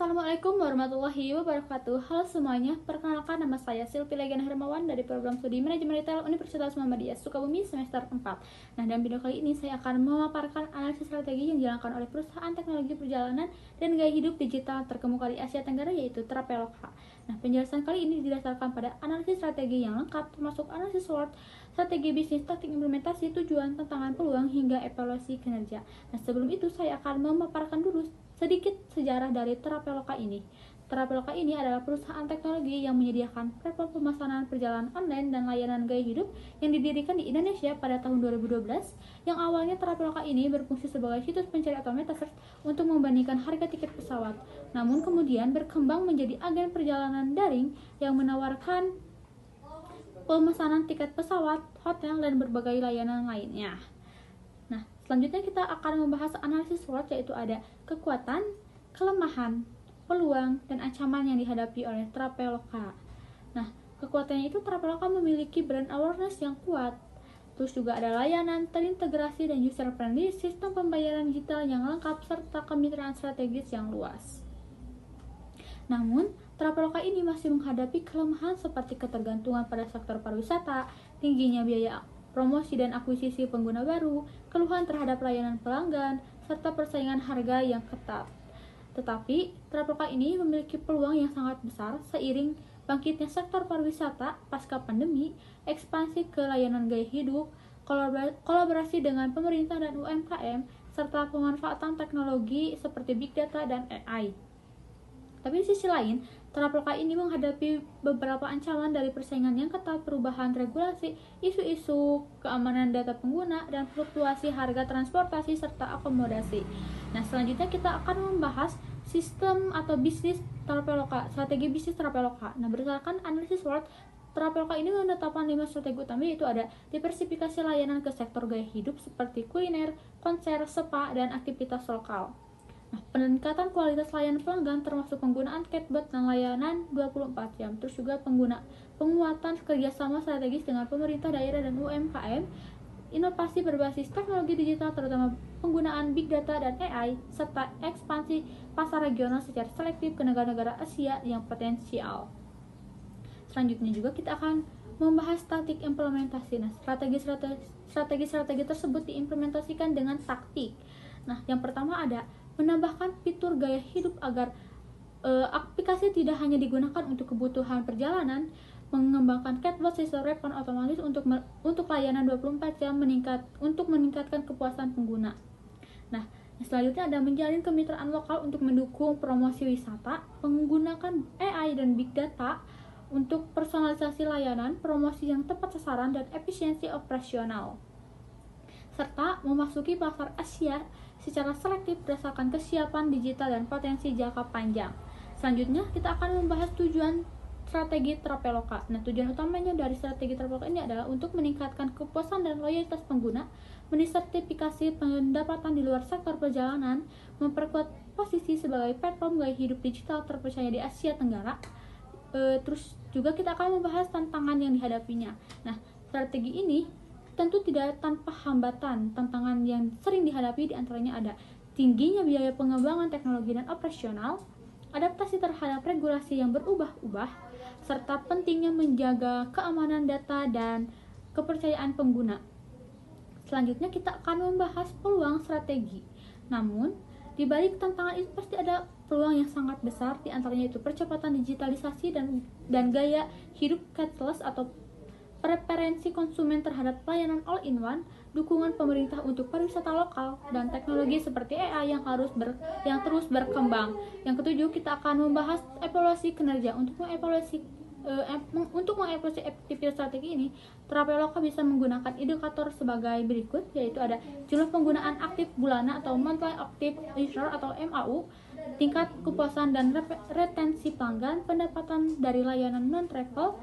Assalamualaikum warahmatullahi wabarakatuh. Halo semuanya, perkenalkan nama saya Silvi Legiana Hermawan dari program studi Manajemen Retail Universitas Muhammadiyah Sukabumi semester 4. Nah, dalam video kali ini saya akan memaparkan analisis strategi yang dijalankan oleh perusahaan teknologi perjalanan dan gaya hidup digital terkemuka di Asia Tenggara, yaitu Traveloka. Nah, penjelasan kali ini didasarkan pada analisis strategi yang lengkap, termasuk analisis SWOT, strategi bisnis, taktik implementasi, tujuan, tantangan, peluang, hingga evaluasi kinerja. Nah, sebelum itu saya akan memaparkan dulu sedikit sejarah dari Traveloka ini. Traveloka ini adalah perusahaan teknologi yang menyediakan platform pemesanan perjalanan online dan layanan gaya hidup yang didirikan di Indonesia pada tahun 2012. Yang awalnya Traveloka ini berfungsi sebagai situs pencari atau metasearch untuk membandingkan harga tiket pesawat. Namun kemudian berkembang menjadi agen perjalanan daring yang menawarkan pemesanan tiket pesawat, hotel, dan berbagai layanan lainnya. Nah, selanjutnya kita akan membahas analisis SWOT, yaitu ada kekuatan, kelemahan, peluang, dan ancaman yang dihadapi oleh Traveloka. Nah, kekuatannya itu Traveloka memiliki brand awareness yang kuat. Terus juga ada layanan terintegrasi dan user-friendly, sistem pembayaran digital yang lengkap, serta kemitraan strategis yang luas. Namun, Traveloka ini masih menghadapi kelemahan seperti ketergantungan pada sektor pariwisata, tingginya biaya promosi dan akuisisi pengguna baru, keluhan terhadap layanan pelanggan, serta persaingan harga yang ketat. Tetapi, Traveloka ini memiliki peluang yang sangat besar seiring bangkitnya sektor pariwisata pasca pandemi, ekspansi ke layanan gaya hidup, kolaborasi dengan pemerintah dan UMKM, serta pemanfaatan teknologi seperti Big Data dan AI. Tapi di sisi lain, Traveloka ini menghadapi beberapa ancaman dari persaingan yang ketat, perubahan regulasi, isu-isu keamanan data pengguna, dan fluktuasi harga transportasi serta akomodasi. Nah, selanjutnya kita akan membahas sistem atau bisnis Traveloka, strategi bisnis Traveloka. Nah, berdasarkan analisis SWOT, Traveloka ini menetapkan 5 strategi utama, yaitu ada diversifikasi layanan ke sektor gaya hidup seperti kuliner, konser, spa, dan aktivitas lokal. Nah, peningkatan kualitas layanan pelanggan termasuk penggunaan chatbot dan layanan 24 jam. Terus juga penguatan kerjasama strategis dengan pemerintah daerah dan UMKM, inovasi berbasis teknologi digital terutama penggunaan Big Data dan AI, serta ekspansi pasar regional secara selektif ke negara-negara Asia yang potensial. Selanjutnya juga kita akan membahas taktik implementasi. Nah, strategi tersebut diimplementasikan dengan taktik. Nah, yang pertama ada menambahkan fitur gaya hidup agar aplikasi tidak hanya digunakan untuk kebutuhan perjalanan, mengembangkan chatbot sistem respon otomatis untuk layanan 24 jam untuk meningkatkan kepuasan pengguna. Nah, selanjutnya ada menjalin kemitraan lokal untuk mendukung promosi wisata, menggunakan AI dan Big Data untuk personalisasi layanan, promosi yang tepat sasaran, dan efisiensi operasional, serta memasuki pasar Asia secara selektif berdasarkan kesiapan digital dan potensi jangka panjang. Selanjutnya kita akan membahas tujuan strategi Traveloka. Nah, tujuan utamanya dari strategi Traveloka ini adalah untuk meningkatkan kepuasan dan loyalitas pengguna, mensertifikasi pendapatan di luar sektor perjalanan, memperkuat posisi sebagai platform gaya hidup digital terpercaya di Asia Tenggara. Terus juga kita akan membahas tantangan yang dihadapinya. Nah, strategi ini tentu tidak tanpa hambatan. Tantangan yang sering dihadapi diantaranya ada tingginya biaya pengembangan teknologi dan operasional, adaptasi terhadap regulasi yang berubah-ubah, serta pentingnya menjaga keamanan data dan kepercayaan pengguna. Selanjutnya kita akan membahas peluang strategi. Namun, di balik tantangan itu pasti ada peluang yang sangat besar, diantaranya itu percepatan digitalisasi dan gaya hidup cashless atau preferensi konsumen terhadap layanan all-in-one, dukungan pemerintah untuk pariwisata lokal, dan teknologi seperti AI yang terus berkembang. Yang ketujuh, kita akan membahas evaluasi kinerja. Untuk mengevaluasi efektivitas strategi ini, Traveloka bisa menggunakan indikator sebagai berikut, yaitu ada jumlah penggunaan aktif bulanan atau monthly active user atau MAU, tingkat kepuasan dan retensi pelanggan, pendapatan dari layanan non-travel,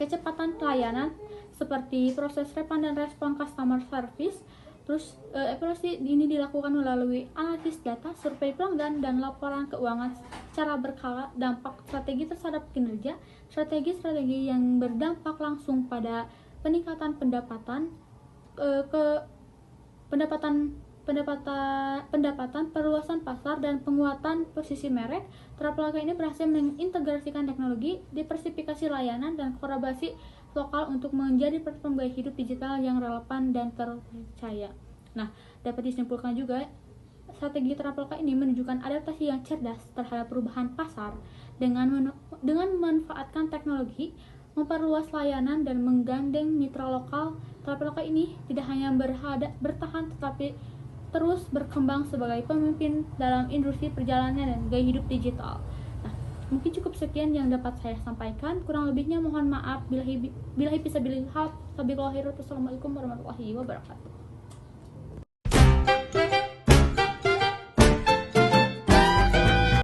kecepatan pelayanan seperti proses refund dan respon customer service. Terus evaluasi ini dilakukan melalui analisis data, survei pelanggan, dan laporan keuangan secara berkala. Dampak strategi terhadap kinerja, strategi yang berdampak langsung pada peningkatan pendapatan pendapatan, perluasan pasar, dan penguatan posisi merek. Traveloka ini berhasil mengintegrasikan teknologi, diversifikasi layanan, dan kolaborasi lokal untuk menjadi platform gaya hidup digital yang relevan dan terpercaya. Nah, dapat disimpulkan juga, strategi Traveloka ini menunjukkan adaptasi yang cerdas terhadap perubahan pasar dengan memanfaatkan teknologi, memperluas layanan, dan menggandeng mitra lokal. Traveloka ini tidak hanya bertahan tetapi terus berkembang sebagai pemimpin dalam industri perjalanan dan gaya hidup digital. Nah, mungkin cukup sekian yang dapat saya sampaikan. Kurang lebihnya mohon maaf. Assalamualaikum warahmatullahi wabarakatuh.